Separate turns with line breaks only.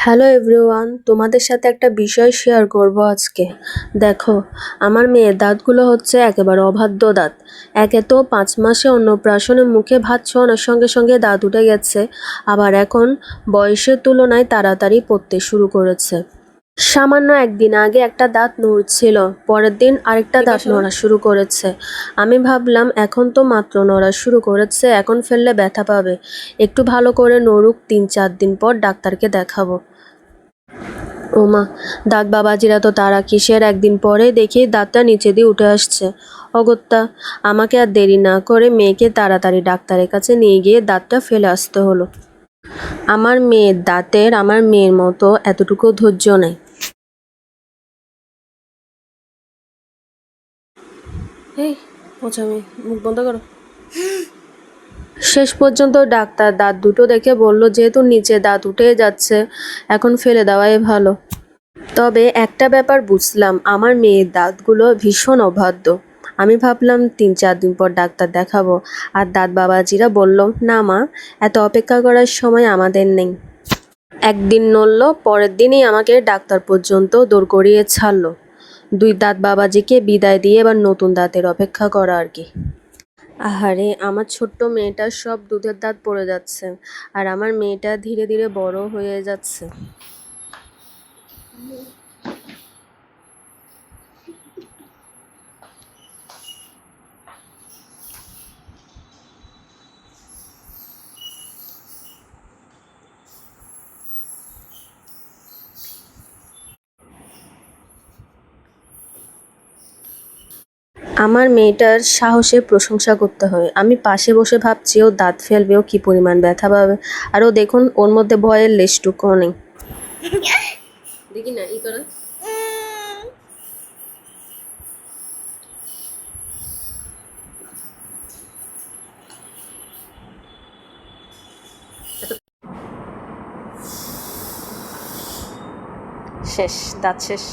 Hello everyone, তোমাদের সাথে একটা বিষয় শেয়ার করব আজকে। দেখো, আমার মেয়ের দাঁতগুলো হচ্ছে একেবারে অবাধ্য দাঁত। একে তো 5 মাসে অন্নপ্রাশনে মুখে ভাত ছোঁয়ানোর সঙ্গে সঙ্গে দাঁত উঠে গেছে, আবার এখন বয়সের তুলনায় তাড়াতাড়ি পড়তে শুরু করেছে। সামান্য একদিন আগে একটা দাঁত নড়ছিল, পরের দিন আরেকটা দাঁত নড়া শুরু করেছে। আমি ভাবলাম এখন তো মাত্র নড়া শুরু করেছে, এখন ফেললে ব্যথা পাবে, একটু ভালো করে নড়ুক, 3-4 দিন পর ডাক্তারকে দেখাবো। ওমা, দাঁত বাবাজিরা তো তারা কিসের, একদিন পরে দেখি দাঁতটা নিচে দিয়ে উঠে আসছে। অগত্যা, আমাকে আর দেরি না করে মেয়েকে তাড়াতাড়ি ডাক্তারের কাছে নিয়ে গিয়ে দাঁতটা ফেলে আসতে হলো। আমার মেয়ের দাঁতের আমার মেয়ের মতো এতটুকু ধৈর্য নেই। এই পচামি, মুখ বন্ধ করো। শেষ পর্যন্ত ডাক্তার দাঁত দুটো দেখে বলল, যেহেতু নিচে দাঁত উঠে যাচ্ছে, এখন ফেলে দেওয়াই ভালো। তবে একটা ব্যাপার বুঝলাম, আমার মেয়ের দাঁতগুলো ভীষণ অবাধ্য। আমি ভাবলাম 3-4 দিন পর ডাক্তার দেখাবো, আর দাঁত বাবাজিরা বলল, না মা, এত অপেক্ষা করার সময় আমাদের নেই। একদিন নড়ল, পরের দিনই আমাকে ডাক্তার পর্যন্ত দৌড় করিয়ে ছাড়লো। 2 দাঁত বাবাজিকে বিদায় দিয়ে এবার নতুন দাঁতের অপেক্ষা করা আর কি। আহারে, আমার ছোট্ট মেয়েটার সব দুধের দাঁত পড়ে যাচ্ছে, আর আমার মেয়েটা ধীরে ধীরে বড় হয়ে যাচ্ছে। আমার মেয়েটার সাহসের প্রশংসা করতে হয়। আমি পাশে বসে ভাবছি, ও দাঁত ফেলবে, ও কি পরিমাণ ব্যথা পাবে। আর ও দেখুন, ওর মধ্যে ভয়ের লেশটুকুও নেই। দেখি না, ই করো। শেষ, দাঁত শেষ।